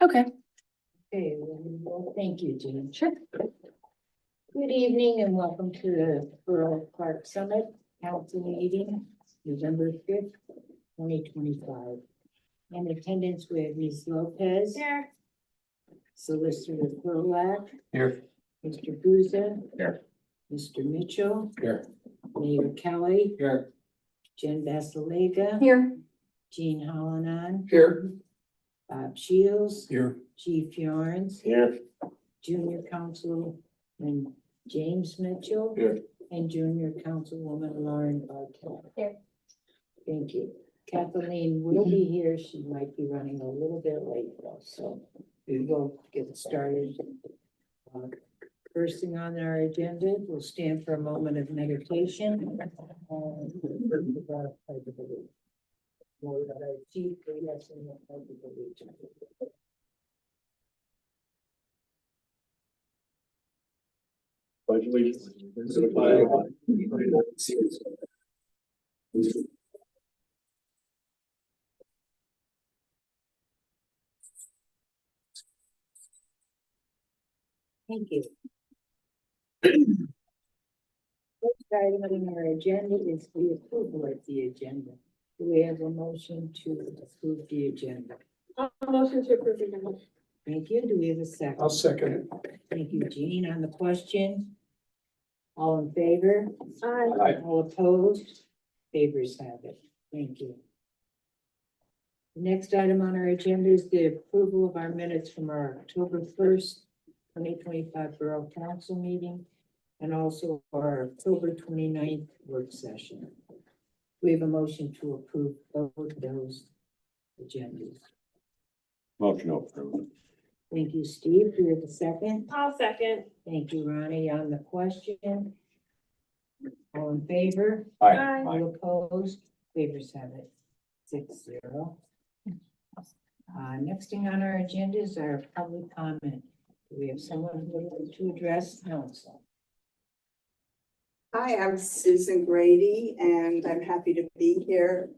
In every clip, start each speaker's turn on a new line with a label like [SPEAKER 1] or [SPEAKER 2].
[SPEAKER 1] Okay.
[SPEAKER 2] Okay, well, thank you, Jean.
[SPEAKER 1] Sure.
[SPEAKER 2] Good evening and welcome to the Borough Park Summit Council meeting, November 5th, 2025. In attendance, we have Ms. Lopez.
[SPEAKER 1] Here.
[SPEAKER 2] Solicitor Krolak.
[SPEAKER 3] Here.
[SPEAKER 2] Mr. Guzza.
[SPEAKER 3] Here.
[SPEAKER 2] Mr. Mitchell.
[SPEAKER 3] Here.
[SPEAKER 2] Mayor Kelly.
[SPEAKER 3] Here.
[SPEAKER 2] Jen Basalega.
[SPEAKER 1] Here.
[SPEAKER 2] Jean Hollonan.
[SPEAKER 3] Here.
[SPEAKER 2] Bob Shields.
[SPEAKER 3] Here.
[SPEAKER 2] Chief Yorns.
[SPEAKER 3] Here.
[SPEAKER 2] Junior Councilman James Mitchell.
[SPEAKER 3] Here.
[SPEAKER 2] And Junior Councilwoman Lauren Bartel.
[SPEAKER 1] Here.
[SPEAKER 2] Thank you. Kathleen will be here. She might be running a little bit late though, so we will get started. First thing on our agenda, we'll stand for a moment of meditation. Chief, yes, and the pledge of allegiance.
[SPEAKER 3] Pledge allegiance to the flag of the United States.
[SPEAKER 2] Thank you. First item on our agenda is the approval of the agenda. Do we have a motion to approve the agenda?
[SPEAKER 1] Motion to approve the agenda.
[SPEAKER 2] Thank you. Do we have a second?
[SPEAKER 3] I'll second it.
[SPEAKER 2] Thank you, Jean. On the question? All in favor?
[SPEAKER 3] Aye.
[SPEAKER 2] All opposed? Favors have it. Thank you. The next item on our agenda is the approval of our minutes from our October 1st, 2025 Borough Council meeting and also our October 29th work session. We have a motion to approve both those agendas.
[SPEAKER 3] Motion approved.
[SPEAKER 2] Thank you, Steve. Do we have a second?
[SPEAKER 1] I'll second.
[SPEAKER 2] Thank you, Ronnie. On the question? All in favor?
[SPEAKER 1] Aye.
[SPEAKER 2] All opposed? Favors have it. 6-0. Next thing on our agenda is our public comment. Do we have someone who would like to address council?
[SPEAKER 4] Hi, I'm Susan Grady, and I'm happy to be here.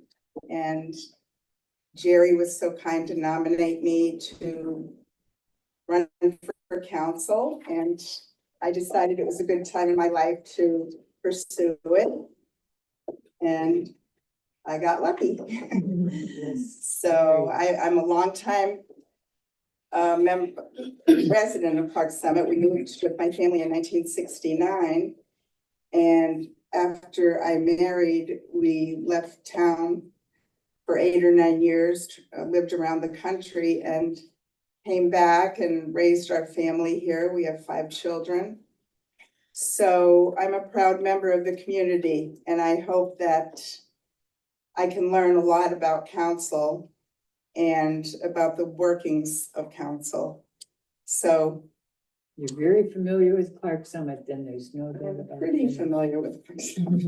[SPEAKER 4] And Jerry was so kind to nominate me to run for council, and I decided it was a good time in my life to pursue it. And I got lucky. So I'm a longtime resident of Park Summit. We moved with my family in 1969. And after I married, we left town for 8 or 9 years, lived around the country and came back and raised our family here. We have 5 children. So I'm a proud member of the community, and I hope that I can learn a lot about council and about the workings of council. So
[SPEAKER 2] You're very familiar with Clark Summit, then there's no doubt
[SPEAKER 4] I'm
[SPEAKER 2] about it.
[SPEAKER 4] pretty familiar with Park Summit.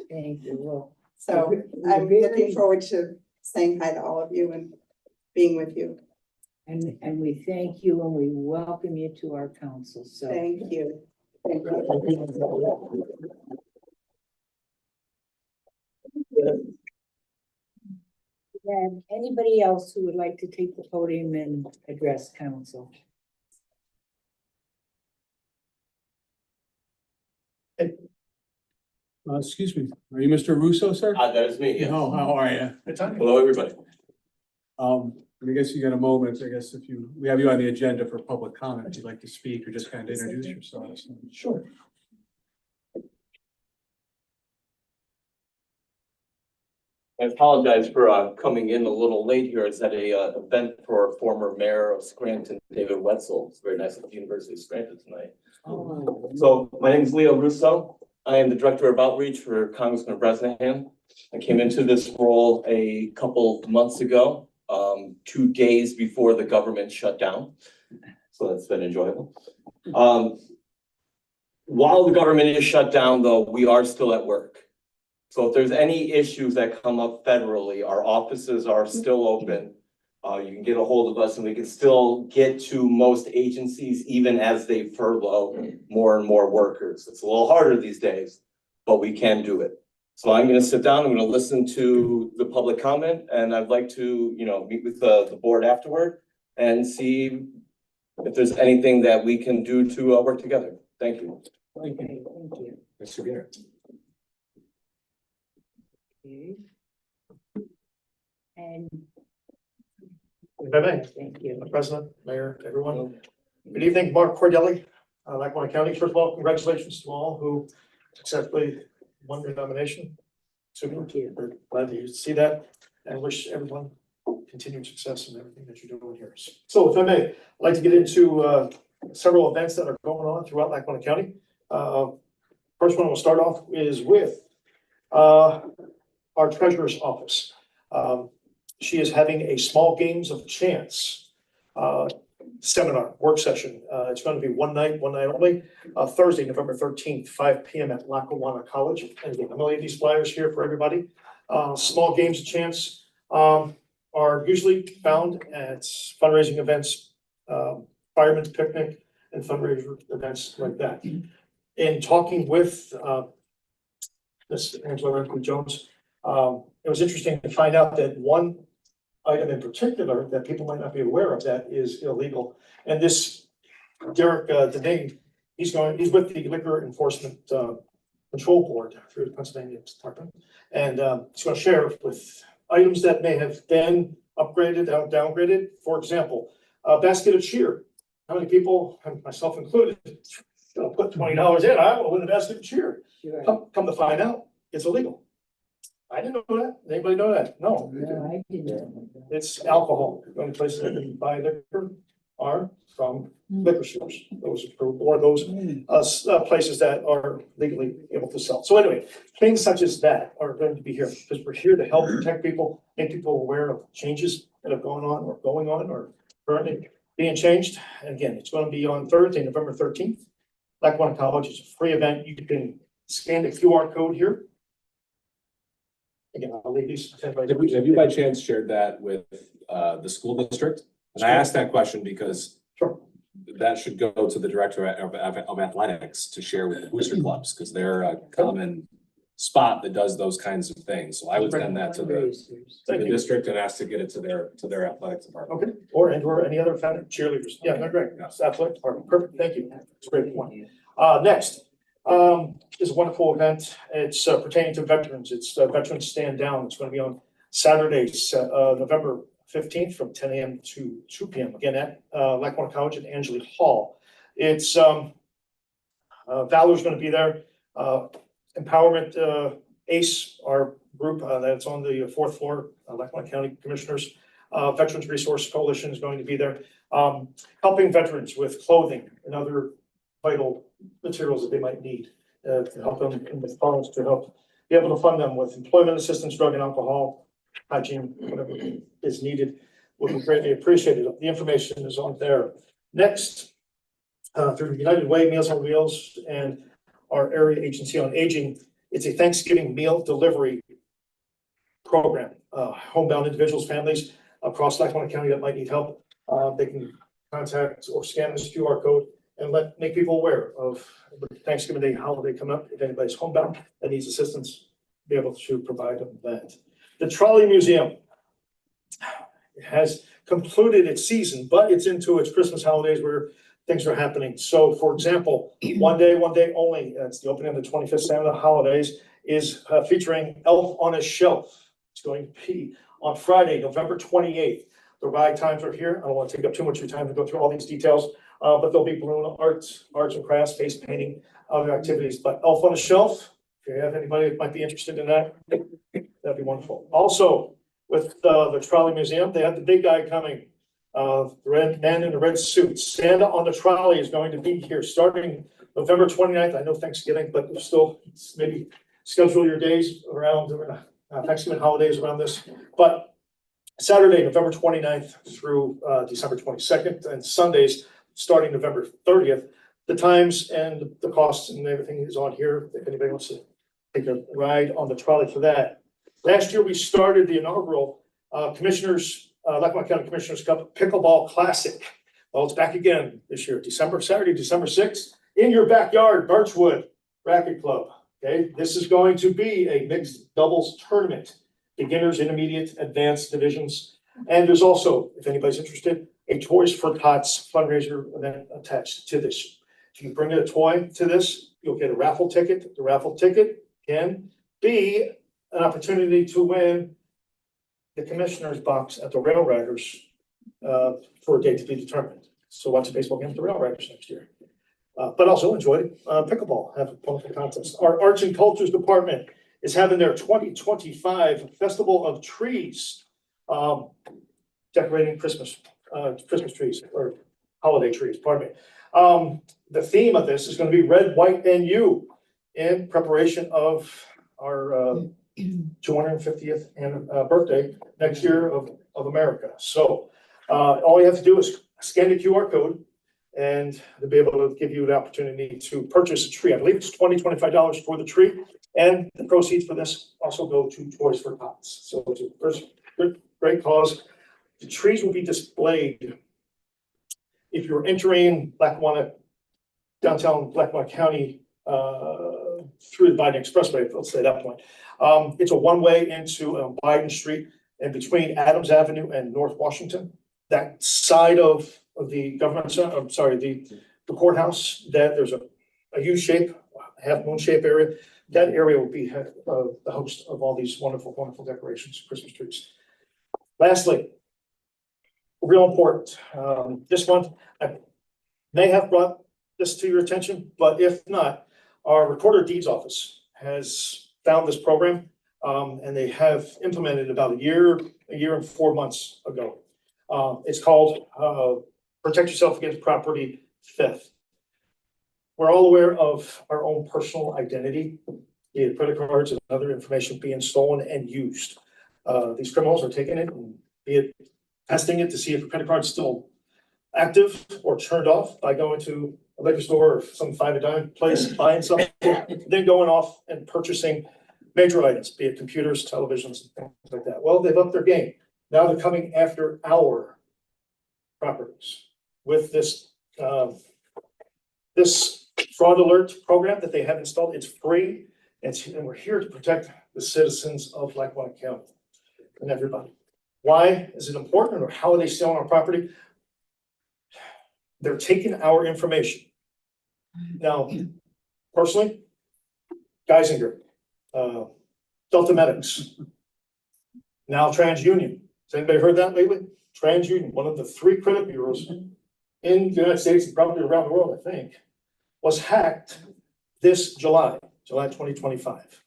[SPEAKER 2] Thank you. Well,
[SPEAKER 4] So I'm looking forward to saying hi to all of you and being with you.
[SPEAKER 2] and we thank you and we welcome you to our council. So
[SPEAKER 4] Thank you. Thank you.
[SPEAKER 2] and anybody else who would like to take the podium and address council?
[SPEAKER 5] Excuse me, are you Mr. Russo, sir?
[SPEAKER 3] That is me, yes.
[SPEAKER 5] Oh, how are you?
[SPEAKER 3] Hello, everybody.
[SPEAKER 5] I guess you got a moment, I guess if you, we have you on the agenda for public comment, if you'd like to speak or just kind of introduce yourselves.
[SPEAKER 3] Sure. I apologize for coming in a little late here. It's at a event for former mayor of Scranton, David Wetzel. It's very nice at the University of Scranton tonight.
[SPEAKER 2] Oh,
[SPEAKER 3] So my name is Leo Russo. I am the Director of Outreach for Congressman Bresnahan. I came into this role a couple months ago, 2 days before the government shut down. So that's been enjoyable. While the government is shut down, though, we are still at work. So if there's any issues that come up federally, our offices are still open. You can get a hold of us and we can still get to most agencies even as they furlough more and more workers. It's a little harder these days, but we can do it. So I'm gonna sit down, I'm gonna listen to the public comment, and I'd like to, meet with the board afterward and see if there's anything that we can do to work together. Thank you.
[SPEAKER 2] Okay, thank you.
[SPEAKER 5] Mr. Beer.
[SPEAKER 2] Okay. And.
[SPEAKER 6] If I may.
[SPEAKER 2] Thank you.
[SPEAKER 6] President, Mayor, everyone. Good evening, Mark Cordelli, Lackawanna County. First of all, congratulations to all who successfully won your nomination. So
[SPEAKER 2] Thank you.
[SPEAKER 6] we're glad to see that and wish everyone continued success in everything that you're doing here. So if I may, I'd like to get into several events that are going on throughout Lackawanna County. First one we'll start off is with our treasurer's office. She is having a small games of chance seminar, work session. It's going to be one night only, Thursday, November 13th, 5 p.m. at Lackawanna College. And again, I'm gonna leave these flyers here for everybody. Small games of chance are usually found at fundraising events, fireman's picnic, and fundraiser events like that. In talking with Ms. Angela Jones, it was interesting to find out that one item in particular that people might not be aware of that is illegal. And this Derek Deneen, he's with the Liquor Enforcement Control Board through the Pennsylvania Department. And he's going to share with items that may have been upgraded, downgraded. For example, a basket of cheer. How many people, myself included, put $20 in, I will win a basket of cheer.
[SPEAKER 2] Sure.
[SPEAKER 6] Come to find out, it's illegal. I didn't know that. Anybody know that? No.
[SPEAKER 2] No, I didn't.
[SPEAKER 6] It's alcohol. The only places that can buy liquor are from liquor stores. Those approved, or those places that are legally able to sell. So anyway, things such as that are going to be here because we're here to help protect people, make people aware of changes that have gone on or going on or currently being changed. And again, it's going to be on Thursday, November 13th. Lackawanna College is a free event. You can scan the QR code here. Again, I'll leave these.
[SPEAKER 7] Have you by chance shared that with the school district? And I asked that question because
[SPEAKER 6] Sure.
[SPEAKER 7] that should go to the director of athletics to share with the booster clubs, because they're a common spot that does those kinds of things. So I would send that to the
[SPEAKER 6] Thank you.
[SPEAKER 7] district and ask to get it to their athletics department.
[SPEAKER 6] Okay, or any other founding cheerleaders. Yeah, no, great. It's athletic department. Perfect. Thank you. It's a great point. Next, is a wonderful event. It's pertaining to veterans. It's Veterans Stand Down. It's going to be on Saturday, November 15th from 10 a.m. to 2 p.m. Again at Lackawanna College at Angeli Hall. It's Valor's going to be there. Empowerment ACE, our group that's on the fourth floor, Lackawanna County Commissioners. Veterans Resource Coalition is going to be there, helping veterans with clothing and other vital materials that they might need to help them in the funds, to help be able to fund them with employment assistance, drug and alcohol, hygiene, whatever is needed, would be greatly appreciated. The information is on there. Next, through United Way, Meals on Wheels, and our area agency on aging, it's a Thanksgiving meal delivery program. Homebound individuals, families across Lackawanna County that might need help, they can contact or scan this QR code and make people aware of the Thanksgiving Day holiday coming up. If anybody's homebound that needs assistance, be able to provide them that. The Trolley Museum has concluded its season, but it's into its Christmas holidays where things are happening. So for example, one day only, it's the opening of the 25th Santa holidays, is featuring Elf on a Shelf. It's going to be on Friday, November 28th. The ride times are here. I don't want to take up too much of your time to go through all these details, but there'll be balloon arts and crafts, face painting, other activities. But Elf on a Shelf, if you have anybody that might be interested in that, that'd be wonderful. Also, with the Trolley Museum, they have the big guy coming. The red man in the red suit. Santa on the Trolley is going to be here starting November 29th. I know Thanksgiving, but still maybe schedule your days around Thanksgiving holidays around this. But Saturday, November 29th through December 22nd, and Sundays starting November 30th. The times and the costs and everything is on here. If anybody wants to take a ride on the trolley for that. Last year, we started the inaugural Lackawanna County Commissioners Cup Pickleball Classic. Well, it's back again this year, Saturday, December 6th, in your backyard, Birchwood Racket Club. Okay, this is going to be a mixed doubles tournament, beginners, intermediate, advanced divisions. And there's also, if anybody's interested, a Toys for Tots fundraiser event attached to this. If you bring a toy to this, you'll get a raffle ticket. The raffle ticket can be an opportunity to win the commissioner's box at the Rail Riders for a date to be determined. So watch a baseball game at the Rail Riders next year. But also enjoy pickleball, have a wonderful contest. Our Arts and Cultures Department is having their 2025 Festival of Trees, decorating Christmas trees or holiday trees, pardon me. The theme of this is going to be red, white, and you in preparation of our 250th birthday next year of America. So all you have to do is scan the QR code and they'll be able to give you the opportunity to purchase a tree. I believe it's $25 for the tree. And the proceeds for this also go to Toys for Tots. So it's a good, great cause. The trees will be displayed if you're entering Lackawanna, downtown Lackawanna County, through the Biden Expressway, let's say that point. It's a one-way into Biden Street and between Adams Avenue and North Washington. That side of the government center, I'm sorry, the courthouse, that there's a U shape, half moon shape area. That area will be the host of all these wonderful, wonderful decorations, Christmas trees. Lastly, real important, this one, I may have brought this to your attention, but if not, our Recorder of Deeds office has found this program, and they have implemented about a year and 4 months ago. It's called Protect Yourself Against Property Theft. We're all aware of our own personal identity, be it credit cards and other information being stolen and used. These criminals are taking it and be it testing it to see if the credit card's still active or turned off by going to a liquor store or some fine dime place, buying something, then going off and purchasing major items, be it computers, televisions, and things like that. Well, they've upped their game. Now they're coming after our properties with this this fraud alert program that they have installed. It's free, and we're here to protect the citizens of Lackawanna County and everybody. Why is it important, or how are they stealing our property? They're taking our information. Now, personally, Geisinger, Delta Medics, now TransUnion. Has anybody heard that lately? TransUnion, one of the 3 credit bureaus in the United States and probably around the world, I think, was hacked this July 2025.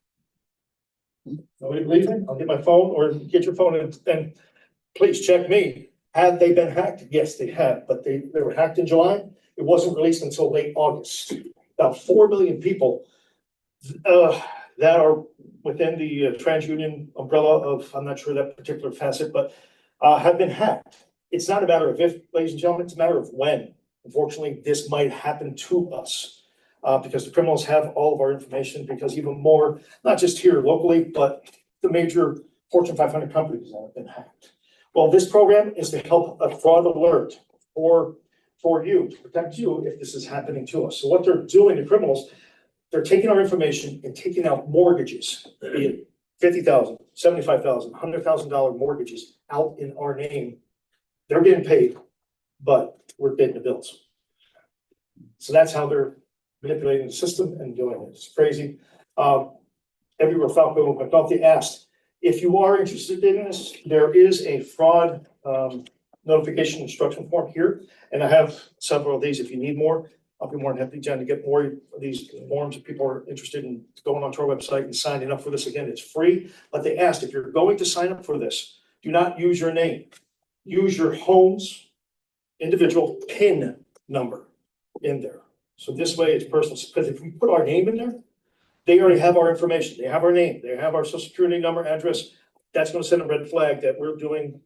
[SPEAKER 6] Nobody believes me? I'll get my phone, or get your phone and please check me. Have they been hacked? Yes, they have, but they were hacked in July. It wasn't released until late August. About 4 million people that are within the TransUnion umbrella of, I'm not sure that particular facet, but have been hacked. It's not a matter of if, ladies and gentlemen, it's a matter of when. Unfortunately, this might happen to us because the criminals have all of our information, because even more, not just here locally, but the major Fortune 500 companies that have been hacked. Well, this program is to help a fraud alert for you, to protect you if this is happening to us. So what they're doing, the criminals, they're taking our information and taking out mortgages, be it $50,000, $75,000, $100,000 mortgages out in our name. They're getting paid, but we're getting the bills. So that's how they're manipulating the system and doing it. It's crazy. Everywhere Falco McNulty asked, if you are interested in this, there is a fraud notification instruction form here, and I have several of these. If you need more, I'll be more than happy, Jen, to get more of these forms if people are interested in going onto our website and signing up for this. Again, it's free, but they asked, if you're going to sign up for this, do not use your name. Use your home's individual PIN number in there. So this way it's personal, because if we put our name in there, they already have our information. They have our name, they have our social security number, address. That's going to send a red flag that we're doing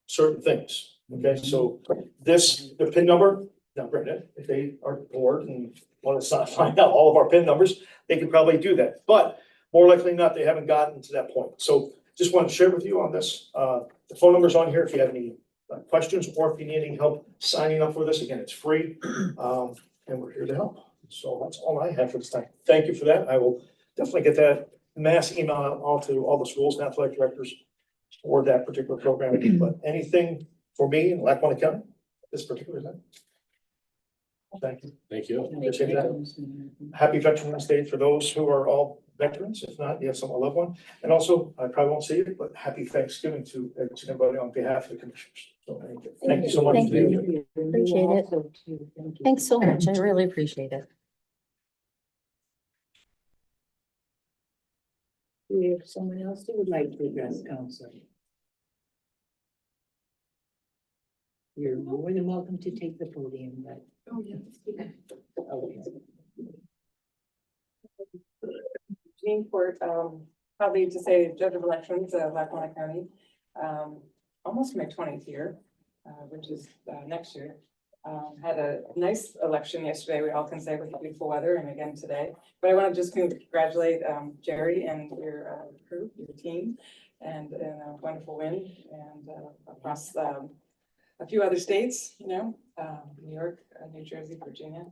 [SPEAKER 6] certain things. Okay, so the PIN number, now granted, if they are bored and want to find out all of our PIN numbers, they could probably do that. But more likely than not, they haven't gotten to that point. So just want to share with you on this. The phone number's on here if you have any questions, or if you need any help signing up for this. Again, it's free, and we're here to help. So that's all I have for this time. Thank you for that. I will definitely get that mass email out all to all the schools and athletic directors for that particular program. But anything for me in Lackawanna County, this particular time? Thank you.
[SPEAKER 7] Thank you.
[SPEAKER 6] Appreciate that. Happy Veterans Day for those who are all veterans. If not, you have some loved one. And also, I probably won't see you, but happy Thanksgiving to everybody on behalf of the commissioners. So thank you so much.
[SPEAKER 8] Thank you.
[SPEAKER 2] You
[SPEAKER 8] Appreciate it.
[SPEAKER 2] also too. Thank you.
[SPEAKER 8] Thanks so much. I really appreciate it.
[SPEAKER 2] Do we have someone else who would like to address council? You're more than welcome to take the podium, but.
[SPEAKER 1] Oh, yes.
[SPEAKER 2] Okay.
[SPEAKER 9] Jean Court, probably to say judge of elections of Lackawanna County. Almost my 20th year, which is next year. Had a nice election yesterday, we all can say, with beautiful weather, and again today. But I want to just congratulate Jerry and your crew, your team, and a wonderful win, and across a few other states, you know, New York, New Jersey, Virginia.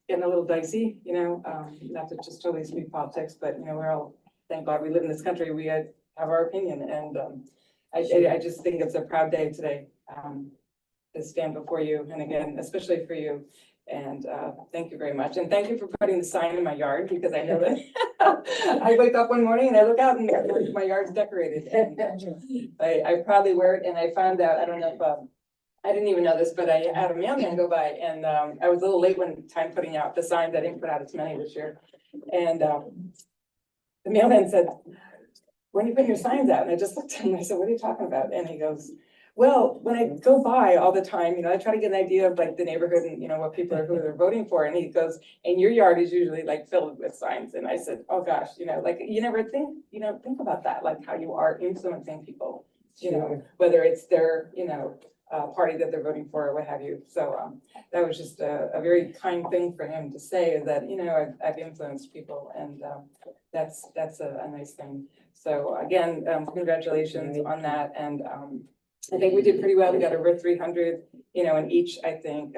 [SPEAKER 9] Getting a little dicey, you know, not to just totally speak politics, but you know, we're all, thank God we live in this country, we have our opinion, and I just think it's a proud day today to stand before you, and again, especially for you. And thank you very much, and thank you for putting the sign in my yard, because I know that I wake up one morning and I look out and my yard's decorated, and I proudly wear it. And I found out, I don't know if I didn't even know this, but I had a mailman go by, and I was a little late one time putting out the signs. I didn't put out as many this year. And the mailman said, "When are you putting your signs out?" And I just looked at him and I said, "What are you talking about?" And he goes, "Well, when I go by all the time, you know, I try to get an idea of like the neighborhood and, you know, what people are, who they're voting for." And he goes, "And your yard is usually like filled with signs." And I said, "Oh gosh, you know, like you never think about that, like how you are influencing people, you know, whether it's their, you know, party that they're voting for or what have you." So that was just a very kind thing for him to say, that, you know, I've influenced people, and that's a nice thing. So again, congratulations on that. And I think we did pretty well. We got over 300, you know, in each, I think,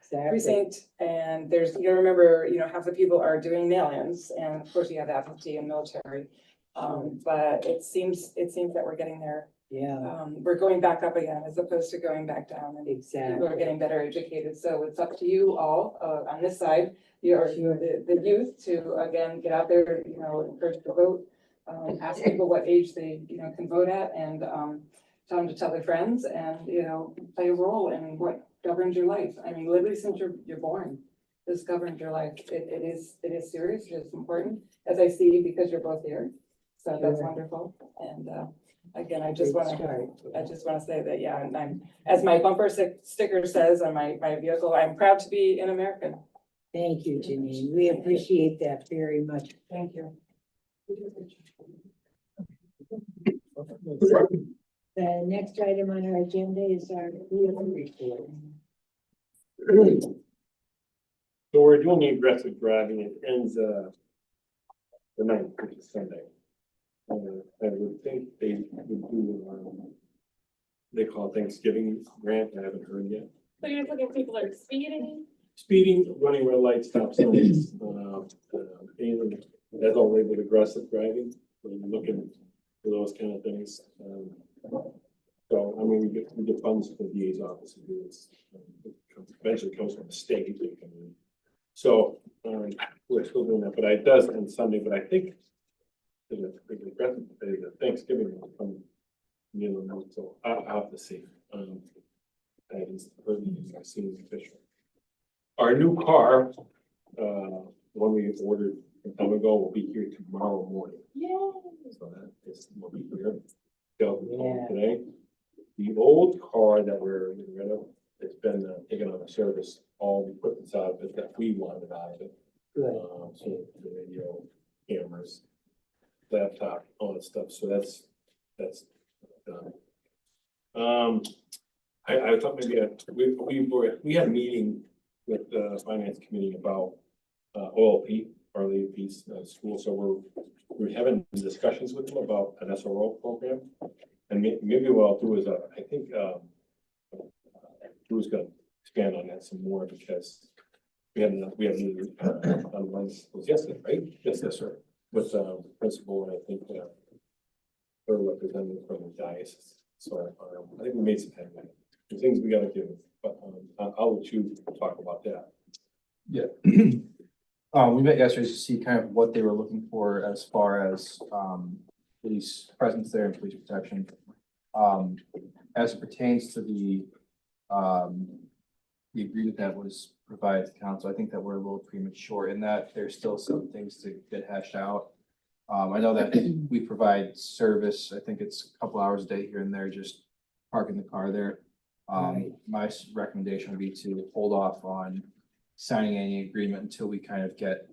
[SPEAKER 9] precinct. And there's, you remember, you know, half the people are doing mail-ins, and of course you have absentee and military. But it seems that we're getting there.
[SPEAKER 2] Yeah,
[SPEAKER 9] We're going back up again as opposed to going back down, and people
[SPEAKER 2] exactly.
[SPEAKER 9] are getting better educated. So it's up to you all on this side, the youth, to again get out there, you know, encourage to vote. Ask people what age they, you know, can vote at, and tell them to tell their friends, and, you know, play a role in what governs your life. I mean, literally since you're born, this governs your life. It is serious. It's important, as I see, because you're both here. So that's wonderful. And again, I just want to say that, yeah, and I'm, as my bumper sticker says on my vehicle, I'm proud to be an American.
[SPEAKER 2] Thank you, Janine. We appreciate that very much.
[SPEAKER 9] Thank you.
[SPEAKER 2] The next item on our agenda is our field report.
[SPEAKER 10] So we're doing the aggressive driving. It ends the 9th, which is Sunday. I would think they would do they call it Thanksgiving grant. I haven't heard yet.
[SPEAKER 1] So you're looking at people that are speeding?
[SPEAKER 10] Speeding, running red lights, stop signs, and that's all labeled aggressive driving. So you're looking for those kind of things. So I mean, we get funds from the DA's office to do this. Eventually comes from the state. So we're still doing that, but it does end Sunday. But I think the Thanksgiving will come near the month, so I'll have to see. I haven't heard anything. I've seen the official. Our new car, the one we ordered some time ago, will be here tomorrow morning.
[SPEAKER 1] Yay.
[SPEAKER 10] So that is, will be here. Today. The old car that we're getting rid of, it's been taken out of service. All the equipment's out of it that we wanted out of it.
[SPEAKER 2] Good.
[SPEAKER 10] So the radio, cameras, laptop, all that stuff. So that's done. I thought maybe we had a meeting with the finance committee about OLP, Our Lady of Peace School. So we're having discussions with them about an SRO program. And maybe what I'll do is I think Drew's gonna expand on that some more, because we had on Wednesday, it was yesterday, right? Yes, sir. With, principal, and I think, her representative from the diocese. So, I think we made some headway. There's things we gotta do, but, I'll let you talk about that.
[SPEAKER 11] Yeah. We met yesterday to see kind of what they were looking for as far as, police presence there and police protection. As it pertains to the agreement that was provided to council, I think that we're a little premature in that there's still some things to get hashed out. I know that we provide service, I think it's a couple hours a day here and there, just parking the car there.
[SPEAKER 2] Right.
[SPEAKER 11] My recommendation would be to hold off on signing any agreement until we kind of get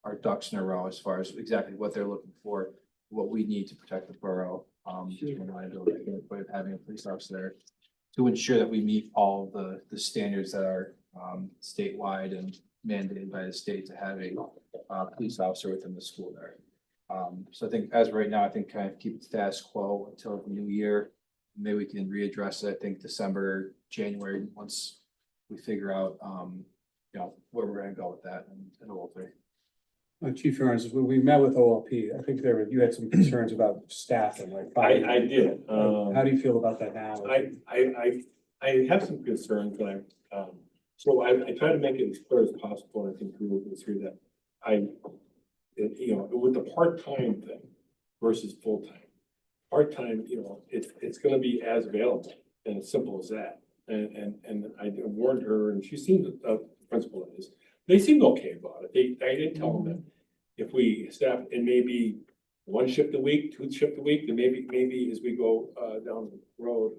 [SPEAKER 11] our ducks in a row as far as exactly what they're looking for, what we need to protect the borough, from liability, by having a police officer there to ensure that we meet all the standards that are statewide and mandated by the state to have a police officer within the school there. So I think as of right now, I think kind of keep it status quo until the new year. Maybe we can readdress it, I think December, January, once we figure out, where we're gonna go with that and the whole thing.
[SPEAKER 5] Chief Aaron's, when we met with OLP, I think you had some concerns about staffing, like.
[SPEAKER 10] I did,
[SPEAKER 5] How do you feel about that now?
[SPEAKER 10] I have some concerns, but so I try to make it as clear as possible, and I think Google was here that with the part-time thing versus full-time. Part-time, it's gonna be as available, and as simple as that. And I warned her, and she seemed, the principal is, they seemed okay about it. I did tell them that if we staff, and maybe one shift a week, 2 shifts a week, then maybe as we go down the road,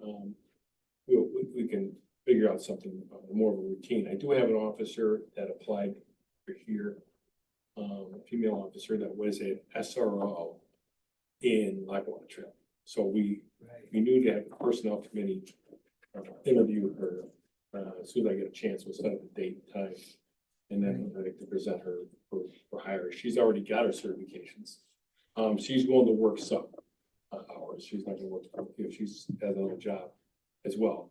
[SPEAKER 10] we can figure out something more of a routine. I do have an officer that applied for here, a female officer that was an SRO in Lackawanna Trail. So we knew to have the personnel committee interview her as soon as I get a chance. We'll set up a date, time, and then I like to present her for hire. She's already got her certifications. She's going to work some hours. She's not gonna work, she's has another job as well.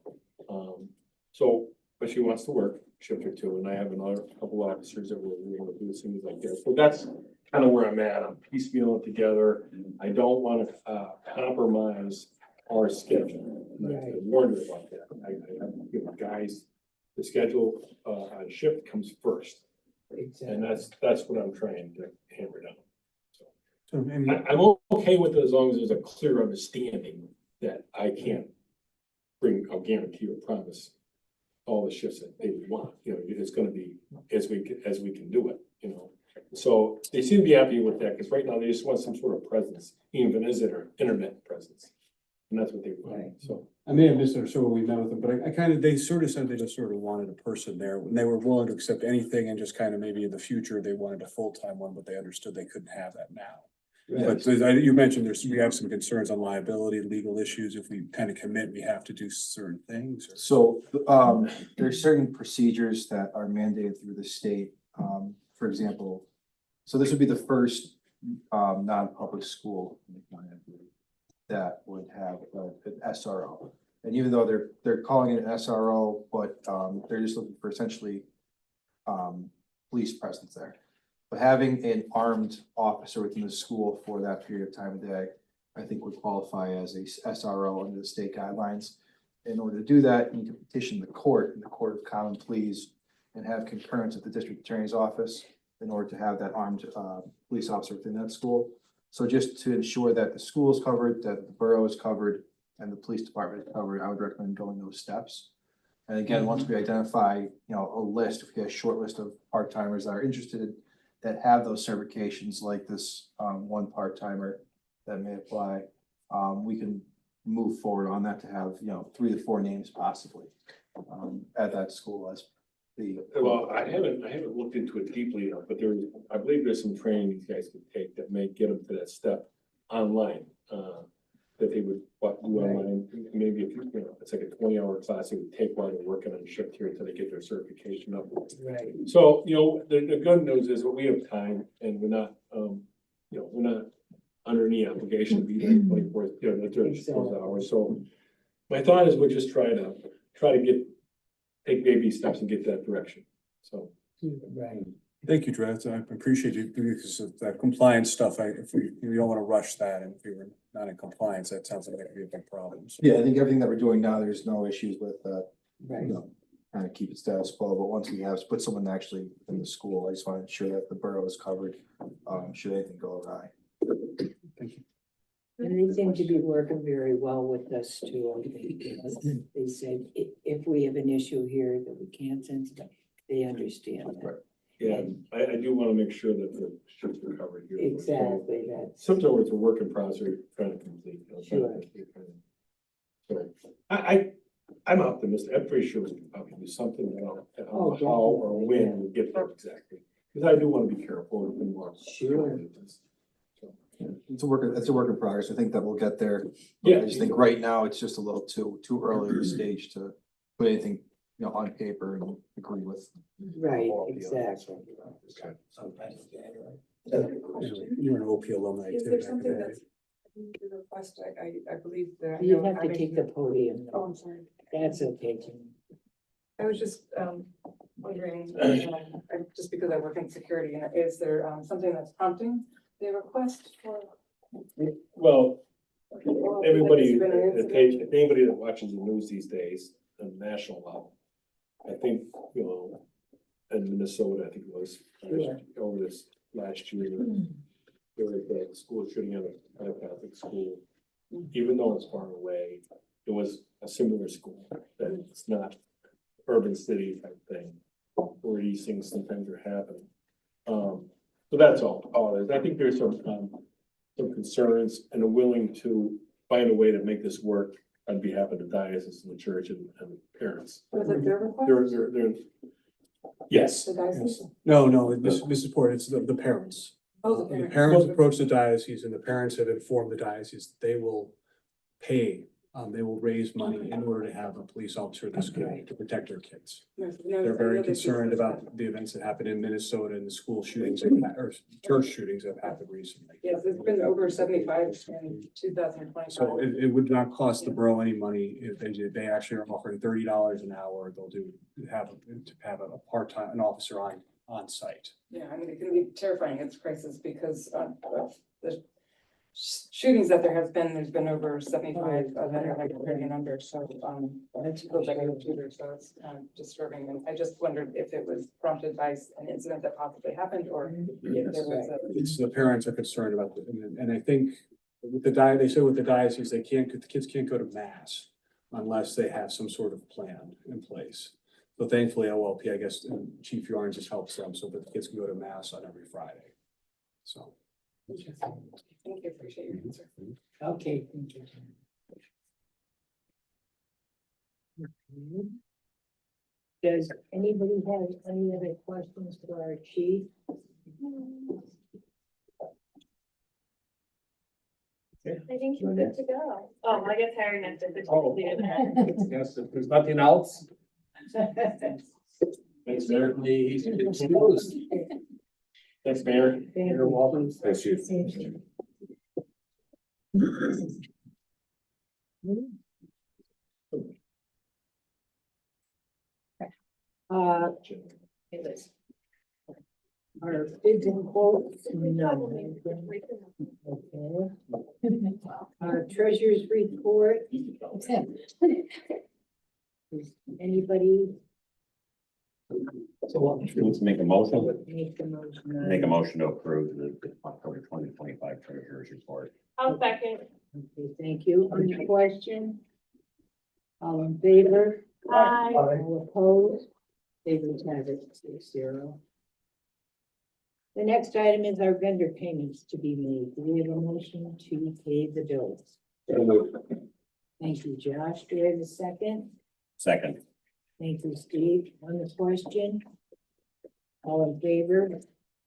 [SPEAKER 10] But she wants to work shift or two, and I have another couple of officers that we're gonna do as soon as I get. So that's kind of where I'm at. I'm piecemealing together. I don't want to compromise our schedule. And I warned her about that. Guys, the schedule on shift comes first.
[SPEAKER 2] Exactly.
[SPEAKER 10] And that's what I'm trying to hammer down.
[SPEAKER 5] So, and
[SPEAKER 10] I'm okay with it as long as there's a clear understanding that I can't I'll guarantee or promise all the shifts that they would want, it's gonna be as we can do it, So they seem to be happy with that, because right now they just want some sort of presence, even as internet presence. And that's what they want, so.
[SPEAKER 5] I may have misunderstood when we met with them, but they sort of said they just sort of wanted a person there, and they were willing to accept anything, and just kind of maybe in the future, they wanted a full-time one, but they understood they couldn't have that now. But you mentioned we have some concerns on liability, legal issues. If we kind of commit, we have to do certain things.
[SPEAKER 11] So, there's certain procedures that are mandated through the state. For example, so this would be the first, non-public school that would have an SRO. And even though they're calling it an SRO, but, they're just looking for essentially, police presence there. But having an armed officer within the school for that period of time of day, I think would qualify as a SRO under the state guidelines. In order to do that, you need to petition the court in the Court of Common Pleas and have concurrence at the district attorney's office in order to have that armed police officer within that school. So just to ensure that the school is covered, that the borough is covered, and the police department is covered, I would recommend going those steps. And again, once we identify, a list, if we get a short list of part-timers that are interested, that have those certifications, like this one part-timer that may apply, we can move forward on that to have, 3 to 4 names possibly at that school as the.
[SPEAKER 10] Well, I haven't looked into it deeply enough, but I believe there's some training these guys could take that may get them to that step online. That they would do online, maybe if it's like a 20-hour class, they would take while they're working on shift here until they get their certification up.
[SPEAKER 2] Right.
[SPEAKER 10] So, the good news is that we have time, and we're not, we're not under any obligation to be there 24, 36 hours. So my thought is we'll just try to take baby steps and get that direction. So.
[SPEAKER 2] Right.
[SPEAKER 5] Thank you, Dred. I appreciate you because of that compliance stuff. If we don't want to rush that, and if we were not in compliance, that sounds like that'd be a big problem. So-
[SPEAKER 11] Yeah, I think everything that we're doing now, there's no issues with,
[SPEAKER 2] Right.
[SPEAKER 11] kind of keep it status quo, but once we have put someone actually in the school, I just want to ensure that the borough is covered, should anything go awry.
[SPEAKER 5] Thank you.
[SPEAKER 2] And they seem to be working very well with us too. I think, because they said if we have an issue here that we can't send, somebody, they understand that.
[SPEAKER 10] Yeah, I do wanna make sure that the shirts are covered here.
[SPEAKER 2] Exactly, that's,
[SPEAKER 10] Sometimes it's a work in progress, we're trying to complete. You know,
[SPEAKER 2] Sure.
[SPEAKER 10] So, I'm optimistic, I'm pretty sure we can probably do something, I don't know
[SPEAKER 2] Oh,
[SPEAKER 10] how or
[SPEAKER 2] definitely, yeah.
[SPEAKER 10] when we get there exactly. Cause I do wanna be careful. and more-
[SPEAKER 2] Sure.
[SPEAKER 11] It's a work in progress. I think that we'll get there.
[SPEAKER 10] Yeah.
[SPEAKER 11] I just think right now it's just a little too early in the stage to put anything, on paper and agree with.
[SPEAKER 2] right,
[SPEAKER 11] all the others.
[SPEAKER 2] exactly.
[SPEAKER 5] You're an OP alumni
[SPEAKER 9] Is
[SPEAKER 5] too.
[SPEAKER 9] there
[SPEAKER 5] back in
[SPEAKER 9] something
[SPEAKER 5] the day.
[SPEAKER 9] that's the request, I believe that.
[SPEAKER 2] You have to take the podium.
[SPEAKER 9] Oh, I'm sorry.
[SPEAKER 2] That's okay, Jim.
[SPEAKER 9] I was just wondering, just because I work in security, is there something that's prompting the request for?
[SPEAKER 10] Well,
[SPEAKER 9] or
[SPEAKER 10] everybody,
[SPEAKER 9] has there been an incident?
[SPEAKER 10] anybody that watches the news these days, on the national level, I think, in Minnesota, I think it was,
[SPEAKER 2] Sure.
[SPEAKER 10] over this last year, there was a school shooting at a Catholic school. Even though it's far away, it was a similar school, that it's not urban city type thing, where these things sometimes are happening. So that's all it is. I think there's some concerns and are willing to find a way to make this work on behalf of the diocese and the church and parents.
[SPEAKER 9] Was it their request?
[SPEAKER 10] They're, yes.
[SPEAKER 9] The diocese?
[SPEAKER 5] No, this is important. It's the parents.
[SPEAKER 9] Oh, the
[SPEAKER 5] The
[SPEAKER 9] parents.
[SPEAKER 5] parents approach the diocese and the parents have informed the diocese that they will pay, they will raise money in order to have a police officer at the school to protect their kids.
[SPEAKER 9] Yes,
[SPEAKER 5] They're very concerned about the events that happened in Minnesota and the school shootings or church shootings that have happened recently.
[SPEAKER 9] Yes, it's been over 75 in 2025.
[SPEAKER 5] So it would not cost the borough any money if they actually are offering $30 an hour. They'll have a part-time, an officer on site.
[SPEAKER 9] Yeah, I mean, it can be terrifying, it's crisis, because of the shootings that there has been, there's been over 75 that are like a very number, so,
[SPEAKER 2] That's
[SPEAKER 9] those are the shooters, so it's disturbing, and I just wondered if it was prompted by an incident that possibly happened, or if there was a.
[SPEAKER 5] It's the parents are concerned about it, and I think with they said with the diocese, the kids can't go to mass unless they have some sort of plan in place. So thankfully, OLP, I guess, Chief Yarns just helps them so that the kids can go to mass on every Friday. So.
[SPEAKER 9] Thank you, appreciate your answer.
[SPEAKER 2] Okay, thank you. Jim. Okay. Does anybody have any other questions for our chief?
[SPEAKER 1] I think you're good to go. Oh, I guess Harry meant to.
[SPEAKER 10] Oh. Yes, if there's nothing else. Thanks, Mayor. He's closed. Thanks, Mayor. You're welcome.
[SPEAKER 7] Thanks, Chief.
[SPEAKER 2] Our bids and quotes, no. Okay. Our treasurer's report. Does anybody
[SPEAKER 12] Let's make a motion,
[SPEAKER 2] make the motion?
[SPEAKER 12] make a motion to approve the October 2025 treasurer's report.
[SPEAKER 1] I'll second.
[SPEAKER 2] Okay, thank you. On the question? All in favor?
[SPEAKER 1] Aye.
[SPEAKER 2] All opposed? Favors have it, 6-0. The next item is our vendor payments to be made. Do we have a motion to pay the bills? Thank you, Josh. Do I have a second?
[SPEAKER 12] Second.
[SPEAKER 2] Thank you, Steve. On the question? All in favor?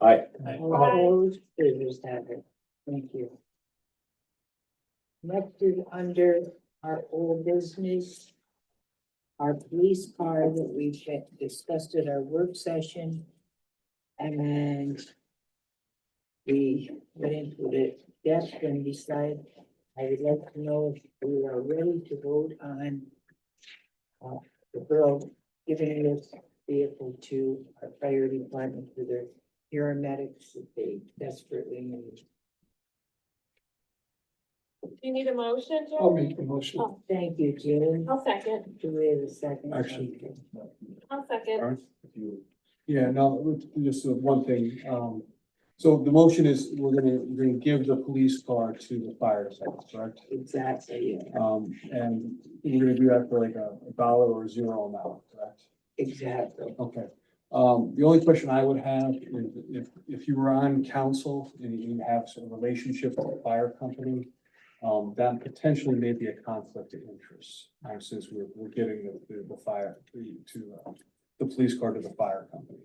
[SPEAKER 12] Aye.
[SPEAKER 2] All opposed? Favors have it. Thank you. Next is under our old business. Our police car that we discussed at our work session. And we went into it depth and decided, I would like to know if we are ready to vote on the bill giving us vehicle to our fire department for their paramedics that they desperately need.
[SPEAKER 1] Do you need a motion, Joe?
[SPEAKER 6] I'll make the motion.
[SPEAKER 1] Oh,
[SPEAKER 2] Thank you, Jim.
[SPEAKER 1] I'll second.
[SPEAKER 2] Do we have a second?
[SPEAKER 5] Actually-
[SPEAKER 1] I'll second.
[SPEAKER 5] Yeah, no, just one thing, so the motion is, we're gonna give the police car to the fire department, correct?
[SPEAKER 2] Exactly, yeah,
[SPEAKER 5] And we're gonna do that for like a dollar or zero amount, correct?
[SPEAKER 2] exactly.
[SPEAKER 5] Okay, the only question I would have is if you were on council and you have some relationship with the fire company, that potentially may be a conflict of interest, since we're giving the fire, the police car to the fire company.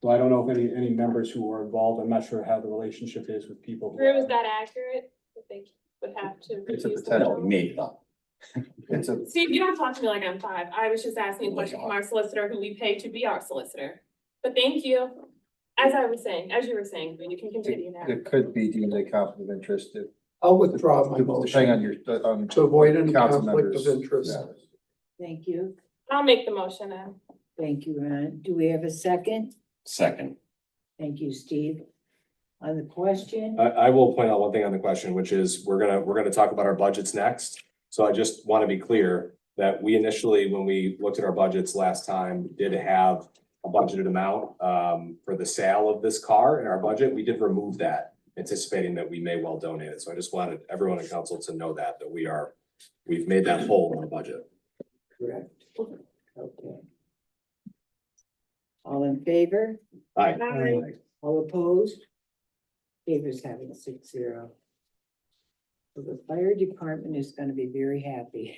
[SPEAKER 5] So I don't know if any members who were involved, I'm not sure how the relationship is with people. who
[SPEAKER 1] Drew, is
[SPEAKER 5] are-
[SPEAKER 1] that accurate? That they would have to.
[SPEAKER 11] It's a
[SPEAKER 1] use the
[SPEAKER 11] potential.
[SPEAKER 1] bill?
[SPEAKER 12] Me, though.
[SPEAKER 11] It's a,
[SPEAKER 1] Steve, you don't talk to me like I'm five. I was just asking a question from our solicitor who we pay to be our solicitor. But thank you. As you were saying, you can continue now.
[SPEAKER 11] it could be deemed a conflict of interest if,
[SPEAKER 6] I'll withdraw my
[SPEAKER 11] depending
[SPEAKER 6] motion
[SPEAKER 11] on your,
[SPEAKER 6] to avoid any
[SPEAKER 11] council
[SPEAKER 6] conflict of
[SPEAKER 11] members.
[SPEAKER 6] interest.
[SPEAKER 11] Yeah.
[SPEAKER 2] Thank you.
[SPEAKER 1] I'll make the motion then.
[SPEAKER 2] Thank you, Ron. Do we have a second?
[SPEAKER 12] Second.
[SPEAKER 2] Thank you, Steve. On the question,
[SPEAKER 7] I will point out one thing on the question, which is we're gonna talk about our budgets next. So I just want to be clear that we initially, when we looked at our budgets last time, did have a budgeted amount for the sale of this car in our budget. We did remove that, anticipating that we may well donate it. So I just wanted everyone in council to know that we've made that whole in our budget.
[SPEAKER 2] correct. Okay. All in favor?
[SPEAKER 7] Aye.
[SPEAKER 1] Aye.
[SPEAKER 2] All opposed? Favors have it 6-0. So the fire department is gonna be very happy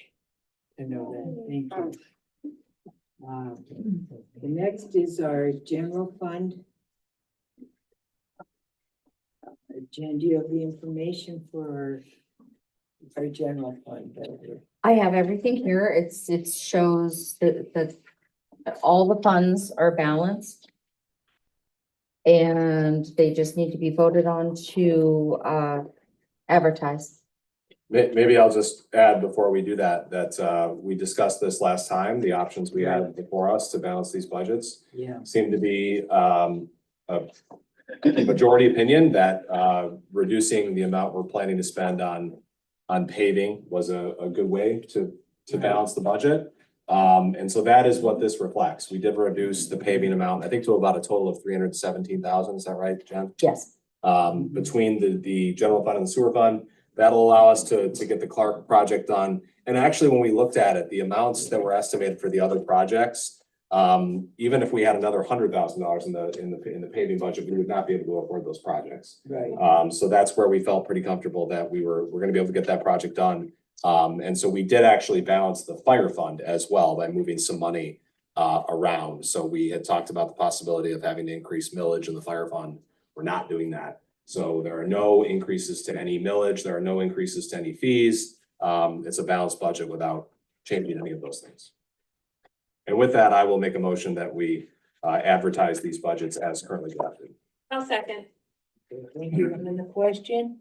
[SPEAKER 2] to know that. Thank you. The next is our general fund. Jen, do you have the information for our general fund?
[SPEAKER 8] I have everything here. It shows that all the funds are balanced. And they just need to be voted on to advertise.
[SPEAKER 7] Maybe I'll just add before we do that we discussed this last time, the options we had before us to balance these budgets.
[SPEAKER 2] Yeah.
[SPEAKER 7] Seem to be a majority opinion that reducing the amount we're planning to spend on paving was a good way to balance the budget. And so that is what this reflects. We did reduce the paving amount, I think, to about a total of 317,000. Is that right, Jen?
[SPEAKER 8] Yes.
[SPEAKER 7] Between the general fund and the sewer fund, that'll allow us to get the Clark project done. And actually, when we looked at it, the amounts that were estimated for the other projects, even if we had another $100,000 in the paving budget, we would not be able to afford those projects.
[SPEAKER 2] Right.
[SPEAKER 7] So that's where we felt pretty comfortable that we're gonna be able to get that project done. And so we did actually balance the fire fund as well by moving some money around. So we had talked about the possibility of having to increase millage in the fire fund. We're not doing that. So there are no increases to any millage. There are no increases to any fees. It's a balanced budget without changing any of those things. And with that, I will make a motion that we advertise these budgets as currently drafted.
[SPEAKER 1] I'll second.
[SPEAKER 2] Thank you. And then the question?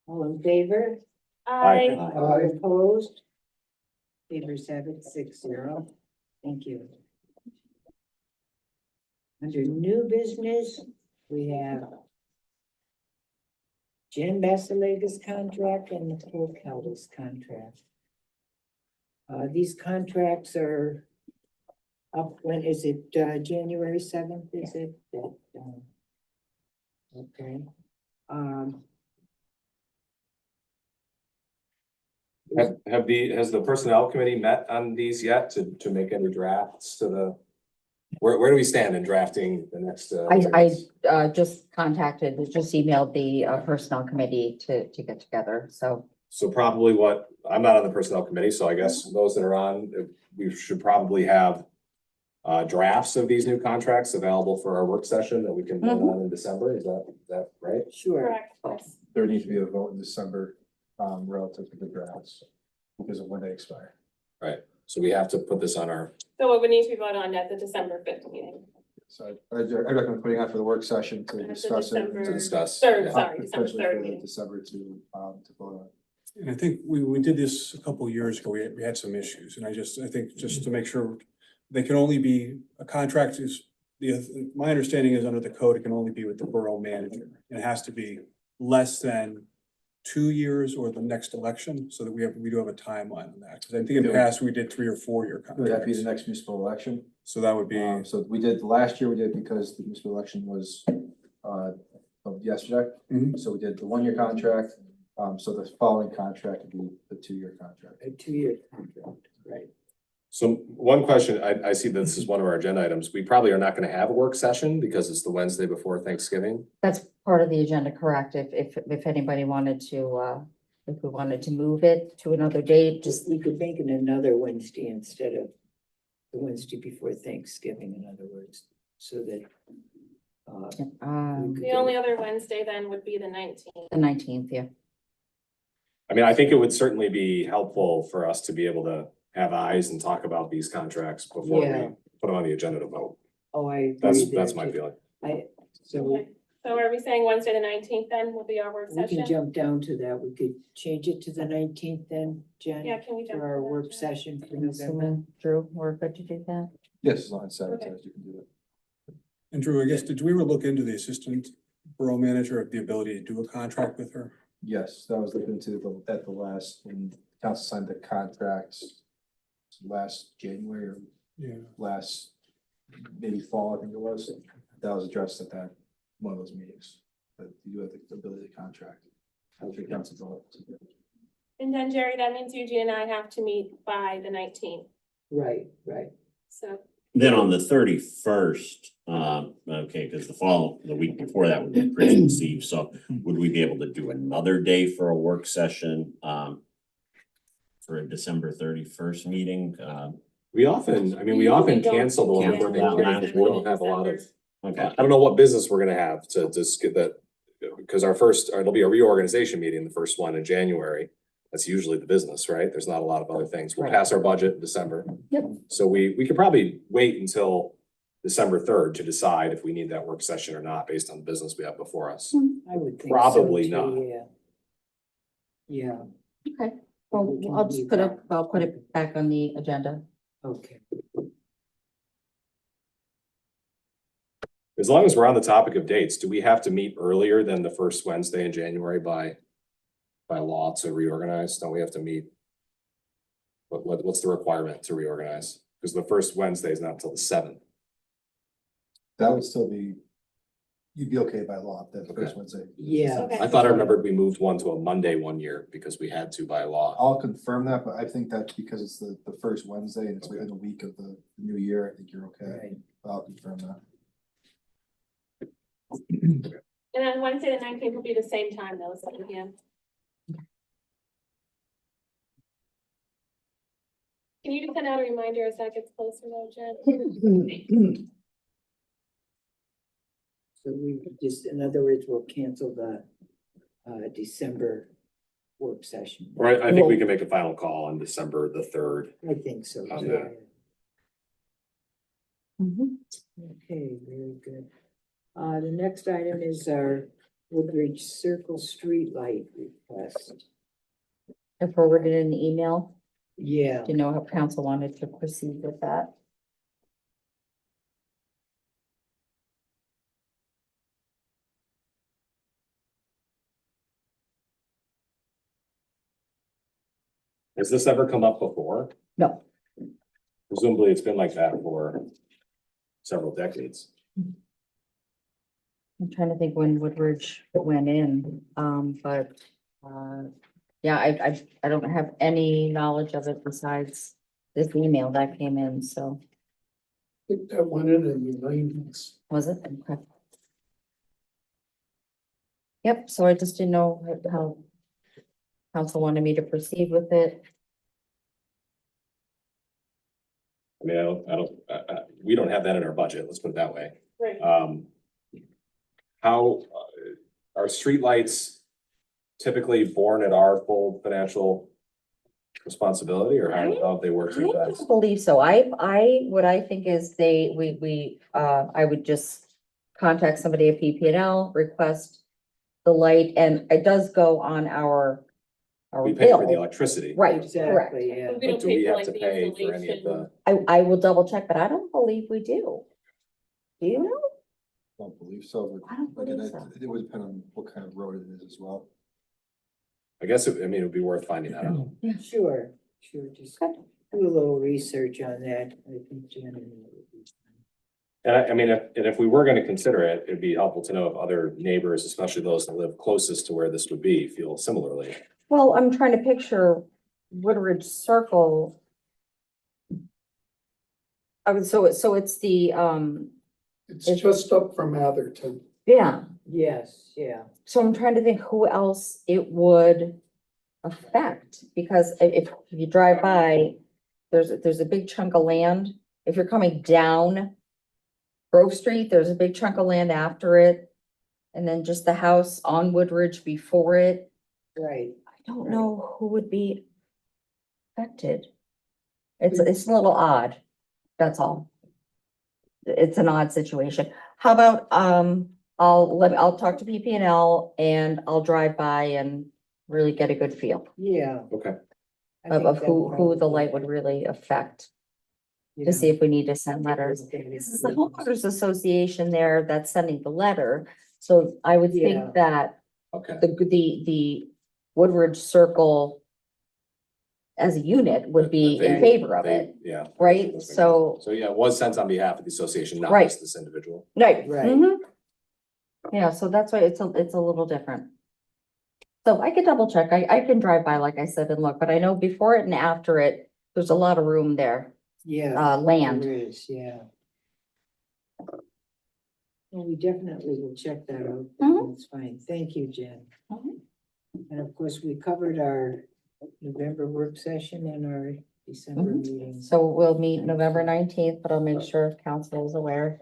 [SPEAKER 2] All in favor?
[SPEAKER 1] Aye.
[SPEAKER 2] All opposed? Favors have it 6-0. Thank you. Under new business, we have Jen Basalega's contract and Nicole Kelda's contract. These contracts are up, when is it, January 7th, is it? Okay.
[SPEAKER 7] Has the personnel committee met on these yet to make any drafts to the? Where do we stand in drafting the next?
[SPEAKER 8] I just emailed the personnel committee to get together, so.
[SPEAKER 7] So probably I'm not on the personnel committee, so I guess those that are on, we should probably have drafts of these new contracts available for our work session that we can vote on in December. Is that right?
[SPEAKER 2] Sure.
[SPEAKER 1] Correct, yes.
[SPEAKER 11] There needs to be a vote in December, relative to the drafts because of when they expire.
[SPEAKER 7] Right. So we have to put this on our,
[SPEAKER 1] So it would need to be voted on at the December 5th meeting.
[SPEAKER 11] So I recommend putting out for the work session to
[SPEAKER 1] At the
[SPEAKER 11] discuss it.
[SPEAKER 1] December
[SPEAKER 7] to discuss.
[SPEAKER 1] Third,
[SPEAKER 7] Yeah.
[SPEAKER 1] sorry, December
[SPEAKER 11] Potentially
[SPEAKER 1] 3rd
[SPEAKER 11] for
[SPEAKER 1] meeting.
[SPEAKER 11] December to vote on.
[SPEAKER 5] And I think we did this a couple of years ago, we had some issues, and I think just to make sure they can only be, a contract is, my understanding is under the code, it can only be with the borough manager. And it has to be less than 2 years or the next election, so that we do have a timeline on that. Because I think in the past, we did 3 or 4 year
[SPEAKER 11] Would that be the
[SPEAKER 5] contracts.
[SPEAKER 11] next municipal election?
[SPEAKER 5] So that would be,
[SPEAKER 11] So we did, last year we did because the municipal election was, of yesterday.
[SPEAKER 5] Mhm.
[SPEAKER 11] So we did the 1 year contract, so the following contract would be the 2 year contract.
[SPEAKER 2] A 2 year contract, right?
[SPEAKER 7] So one question, I see this is one of our agenda items. We probably are not gonna have a work session because it's the Wednesday before Thanksgiving.
[SPEAKER 8] That's part of the agenda, correct? If anybody wanted to, if we wanted to move it to another date, just,
[SPEAKER 2] We could make it another Wednesday instead of the Wednesday before Thanksgiving, in other words, so that. we could
[SPEAKER 1] The
[SPEAKER 2] get
[SPEAKER 1] only
[SPEAKER 2] it.
[SPEAKER 1] other Wednesday then would be the 19th.
[SPEAKER 8] the 19th, yeah.
[SPEAKER 7] I mean, I think it would certainly be helpful for us to be able to have eyes and talk about these contracts before we
[SPEAKER 2] Yeah.
[SPEAKER 7] put them on the agenda to vote.
[SPEAKER 2] Oh, I agree.
[SPEAKER 7] That's
[SPEAKER 2] there,
[SPEAKER 7] my
[SPEAKER 2] too.
[SPEAKER 7] feeling.
[SPEAKER 2] So
[SPEAKER 1] Okay. So are we saying Wednesday the 19th then will be our work
[SPEAKER 2] we can
[SPEAKER 1] session?
[SPEAKER 2] jump down to that. We could change it to the 19th then, Jen?
[SPEAKER 1] Yeah, can we jump
[SPEAKER 2] For
[SPEAKER 1] to
[SPEAKER 2] our
[SPEAKER 1] that,
[SPEAKER 2] work
[SPEAKER 1] Jen?
[SPEAKER 2] session for
[SPEAKER 8] I'm
[SPEAKER 2] November.
[SPEAKER 8] assuming, Drew, we're good to do that?
[SPEAKER 11] Yes, as long as it's advertised, you can do it.
[SPEAKER 5] and Drew, I guess, did we ever look into the assistant borough manager of the ability to do a contract with her?
[SPEAKER 11] Yes, that was looked into at the last, when council signed the contracts last January or
[SPEAKER 5] Yeah.
[SPEAKER 11] last, maybe fall, I think it was. That was addressed at that, one of those meetings, but you do have the ability to contract. After council's all.
[SPEAKER 1] And then Jerry, that means Eugene and I have to meet by the 19th.
[SPEAKER 2] Right, right.
[SPEAKER 1] So
[SPEAKER 12] Then on the 31st, okay, because the week before that would be Christmas Eve, so would we be able to do another day for a work session, for a December 31st meeting?
[SPEAKER 7] We often
[SPEAKER 1] don't-
[SPEAKER 7] cancel the one
[SPEAKER 12] Cancel
[SPEAKER 7] before
[SPEAKER 12] that
[SPEAKER 7] Thanksgiving. We don't have a lot of,
[SPEAKER 12] Okay,
[SPEAKER 7] I don't know what business we're gonna have to just get that. Because it'll be a reorganization meeting, the first one in January. That's usually the business, right? There's not a lot of other things. We'll
[SPEAKER 8] Right.
[SPEAKER 7] pass our budget in December.
[SPEAKER 8] Yep.
[SPEAKER 7] So we could probably wait until December 3rd to decide if we need that work session or not, based on the business we have before us.
[SPEAKER 2] I would think so
[SPEAKER 7] Probably
[SPEAKER 2] too,
[SPEAKER 7] not.
[SPEAKER 2] Yeah. Yeah,
[SPEAKER 8] Okay, well, I'll put it back on the agenda.
[SPEAKER 2] okay.
[SPEAKER 7] As long as we're on the topic of dates, do we have to meet earlier than the first Wednesday in January by law to reorganize? Don't we have to meet? What's the requirement to reorganize? Because the first Wednesday is not until the 7th.
[SPEAKER 11] That would still be, you'd be okay by law, that
[SPEAKER 7] Okay.
[SPEAKER 11] first Wednesday.
[SPEAKER 2] Yeah.
[SPEAKER 1] Okay.
[SPEAKER 7] I thought I remembered we moved one to a Monday one year because we had to by law.
[SPEAKER 11] I'll confirm that, but I think that's because it's the first Wednesday and it's within a week of the new year. I think you're okay.
[SPEAKER 2] Right.
[SPEAKER 11] I'll confirm that.
[SPEAKER 1] And then Wednesday the 19th will be the same time though, 7 p.m. Can you just send out a reminder as that gets closer though, Jen?
[SPEAKER 2] So we could just, in other words, we'll cancel the December work session.
[SPEAKER 7] Right, I think we can make a final call on December the 3rd.
[SPEAKER 2] I think so.
[SPEAKER 7] On
[SPEAKER 2] too.
[SPEAKER 7] that.
[SPEAKER 8] Mhm.
[SPEAKER 2] Okay, very good. The next item is our Woodridge Circle streetlight request.
[SPEAKER 8] I forwarded an email.
[SPEAKER 2] Yeah,
[SPEAKER 8] Do you know how council wanted to proceed with that?
[SPEAKER 7] Has this ever come up before?
[SPEAKER 8] No.
[SPEAKER 7] Presumably, it's been like that for several decades.
[SPEAKER 8] I'm trying to think when Woodridge went in, yeah, I don't have any knowledge of it besides this email that came in, so,
[SPEAKER 6] I think that went in the 90s.
[SPEAKER 8] was it? Okay. Yep, so I just didn't know how council wanted me to proceed with it.
[SPEAKER 7] I mean, we don't have that in our budget, let's put it that way.
[SPEAKER 1] Right.
[SPEAKER 7] How are streetlights typically borne at our full financial responsibility, or how they work
[SPEAKER 8] I
[SPEAKER 7] through that?
[SPEAKER 8] don't believe so. What I think is I would just contact somebody at PP&L, request the light, and it does go on our our
[SPEAKER 7] We pay for the
[SPEAKER 8] bill.
[SPEAKER 7] electricity.
[SPEAKER 8] Right, correct.
[SPEAKER 2] Exactly, yeah.
[SPEAKER 1] But we
[SPEAKER 7] But
[SPEAKER 1] don't
[SPEAKER 7] do
[SPEAKER 1] pay
[SPEAKER 7] we
[SPEAKER 1] for
[SPEAKER 7] have
[SPEAKER 1] like
[SPEAKER 7] to
[SPEAKER 1] the
[SPEAKER 7] pay for any of
[SPEAKER 1] installation.
[SPEAKER 7] the?
[SPEAKER 8] I will double check, but I don't believe we do. Do you know?
[SPEAKER 11] Don't believe so, but
[SPEAKER 8] I don't
[SPEAKER 11] again,
[SPEAKER 8] believe so.
[SPEAKER 11] it would depend on what kind of road it is as well.
[SPEAKER 7] I guess, it would be worth finding that out.
[SPEAKER 2] Sure, just
[SPEAKER 8] Good.
[SPEAKER 2] do a little research on that. I think Jen and I would be fine.
[SPEAKER 7] And if we were gonna consider it, it'd be helpful to know if other neighbors, especially those that live closest to where this would be, feel similarly.
[SPEAKER 8] Well, I'm trying to picture Woodridge Circle. So it's the,
[SPEAKER 6] It's
[SPEAKER 8] It's-
[SPEAKER 6] just up from Atherton.
[SPEAKER 8] yeah,
[SPEAKER 2] Yes, yeah.
[SPEAKER 8] so I'm trying to think who else it would affect, because if you drive by, there's a big chunk of land. If you're coming down Grove Street, there's a big chunk of land after it. And then just the house on Woodridge before it.
[SPEAKER 2] Right.
[SPEAKER 8] I don't know who would be affected. It's a little odd, that's all. It's an odd situation. How about, I'll talk to PP&L and I'll drive by and really get a good feel
[SPEAKER 2] Yeah.
[SPEAKER 7] Okay.
[SPEAKER 2] I
[SPEAKER 8] of
[SPEAKER 2] think
[SPEAKER 8] who
[SPEAKER 2] that
[SPEAKER 8] the light would really affect,
[SPEAKER 2] you
[SPEAKER 8] to
[SPEAKER 2] know,
[SPEAKER 8] see if we need to send letters. This is the homeowners association there that's sending the letter, so I would
[SPEAKER 2] Yeah.
[SPEAKER 8] think that
[SPEAKER 7] Okay.
[SPEAKER 8] the Woodridge Circle as a unit would be in favor of it,
[SPEAKER 7] Yeah.
[SPEAKER 8] right? So,
[SPEAKER 7] So yeah, it was sent on behalf of the association, not
[SPEAKER 8] Right.
[SPEAKER 7] just this individual.
[SPEAKER 8] right.
[SPEAKER 2] Right.
[SPEAKER 8] Mhm. Yeah, so that's why it's a little different. So I could double check. I can drive by, like I said, and look, but I know before it and after it, there's a lot of room there,
[SPEAKER 2] Yeah.
[SPEAKER 8] land.
[SPEAKER 2] There is, yeah. Well, we definitely will check that out.
[SPEAKER 8] Mhm.
[SPEAKER 2] That's fine. Thank you, Jen.
[SPEAKER 8] Mhm.
[SPEAKER 2] And of course, we covered our November work session and our December meeting.
[SPEAKER 8] So we'll meet November 19th, but I'll make sure council is aware,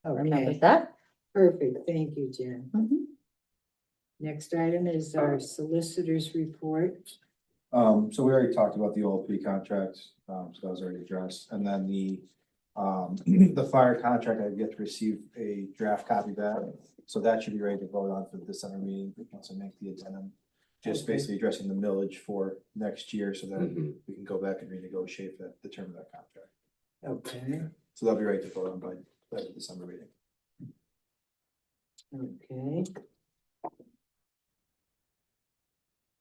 [SPEAKER 8] remembers
[SPEAKER 2] Okay,
[SPEAKER 8] that.
[SPEAKER 2] perfect. Thank you, Jen.
[SPEAKER 8] Mhm.
[SPEAKER 2] Next item is our solicitor's report.
[SPEAKER 11] So we already talked about the OLP contract, so that was already addressed, and then the fire contract, I've yet to receive a draft copy back. So that should be ready to vote on for the December meeting, once I make the addendum. Just
[SPEAKER 2] Okay.
[SPEAKER 11] basically addressing the millage for next year, so that
[SPEAKER 7] Mhm.
[SPEAKER 11] we can go back and renegotiate the term of that contract.
[SPEAKER 2] Okay,
[SPEAKER 11] So that'll be ready to vote on by the December meeting.
[SPEAKER 2] okay.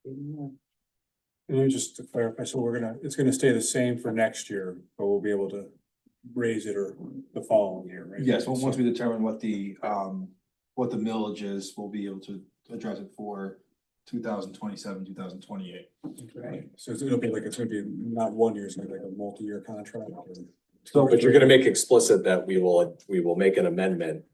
[SPEAKER 2] Good enough.
[SPEAKER 5] And then just to clarify, so it's gonna stay the same for next year, but we'll be able to raise it or the following year, right?
[SPEAKER 11] Yes, well, once we determine what the millage is, we'll be able to address it for 2027, 2028.
[SPEAKER 2] Right.
[SPEAKER 5] So it'll be like, it's gonna be not 1 year, it's gonna be like a multi-year contract. or-
[SPEAKER 11] So,
[SPEAKER 7] But you're gonna make explicit that we will make an amendment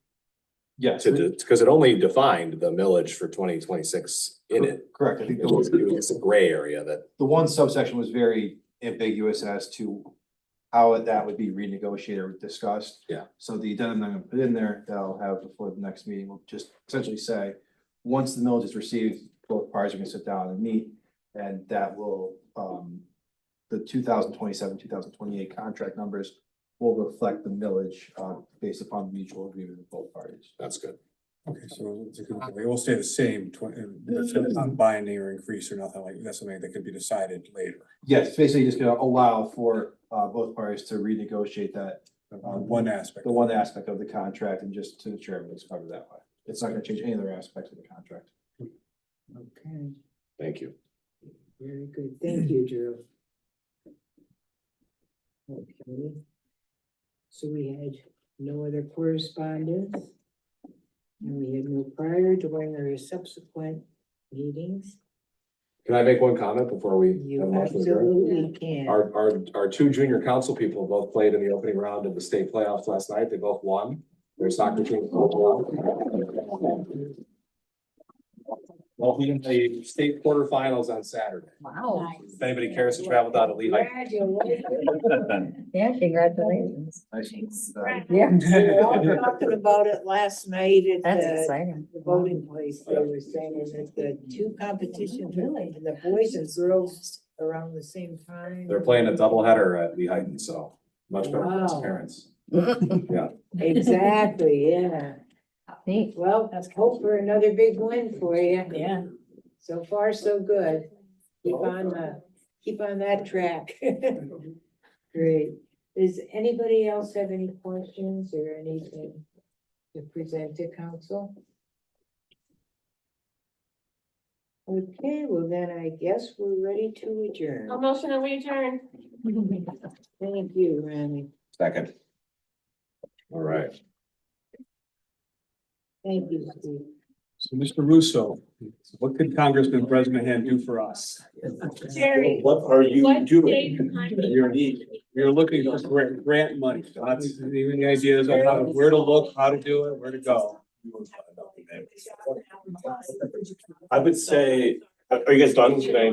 [SPEAKER 11] Yes,
[SPEAKER 7] because it only defined the millage for 2026 in it.
[SPEAKER 11] correct. I think
[SPEAKER 7] It was a gray area that,
[SPEAKER 11] the one subsection was very ambiguous as to how that would be renegotiated or discussed.
[SPEAKER 7] Yeah.
[SPEAKER 11] So the addendum I'm gonna put in there that I'll have before the next meeting will just essentially say, once the millage is received, both parties are gonna sit down and meet, and that will, the 2027, 2028 contract numbers will reflect the millage, based upon the mutual agreement of both parties.
[SPEAKER 7] that's good.
[SPEAKER 5] Okay, so it will stay the same, it's not binding or increase or nothing like, that's something that could be decided later.
[SPEAKER 11] Yes, basically just gonna allow for, both parties to renegotiate that,
[SPEAKER 5] One aspect.
[SPEAKER 11] the one aspect of the contract and just to ensure everything's covered that way. It's not gonna change any other aspects of the contract.
[SPEAKER 2] Okay,
[SPEAKER 7] Thank you.
[SPEAKER 2] very good. Thank you, Drew. Okay. So we had no other correspondence. And we had no prior during or subsequent meetings.
[SPEAKER 7] Can I make one comment before we? have
[SPEAKER 2] You
[SPEAKER 7] a motion to adjourn?
[SPEAKER 2] absolutely can.
[SPEAKER 7] Our two junior council people both played in the opening round of the state playoffs last night. They both won. Their soccer teams both won. Well, we in the state quarterfinals on Saturday.
[SPEAKER 8] Wow.
[SPEAKER 7] If anybody cares to travel down to Lehigh.
[SPEAKER 2] Congratulations.
[SPEAKER 8] Yeah, congratulations.
[SPEAKER 11] Nice.
[SPEAKER 8] Yeah.
[SPEAKER 2] We were all talking about it last night at
[SPEAKER 8] That's
[SPEAKER 2] the
[SPEAKER 8] exciting.
[SPEAKER 2] voting place. They were saying that the two competitions, really, the boys and girls around the same time.
[SPEAKER 7] They're playing a doubleheader at Lehigh, so much better for us
[SPEAKER 2] Wow.
[SPEAKER 7] parents.
[SPEAKER 2] Exactly, yeah.
[SPEAKER 8] Neat.
[SPEAKER 2] Well, let's hope for another big win for you.
[SPEAKER 8] Yeah.
[SPEAKER 2] So far, so good. keep on that track. Great. Does anybody else have any questions or anything to present to council? Okay, well then I guess we're ready to adjourn.
[SPEAKER 1] A motion and we adjourn.
[SPEAKER 2] Thank you, Rami.
[SPEAKER 7] Second. All right.
[SPEAKER 2] Thank you, Steve.
[SPEAKER 5] So Mr. Russo, what could Congressman Bresnahan do for us?
[SPEAKER 1] Jerry.
[SPEAKER 10] What are you
[SPEAKER 1] What
[SPEAKER 10] doing?
[SPEAKER 1] date and time?
[SPEAKER 5] You're looking for grant money. Lots of any ideas on how, where to look, how to do it, where to go?
[SPEAKER 3] I would say, are you guys done? Can I?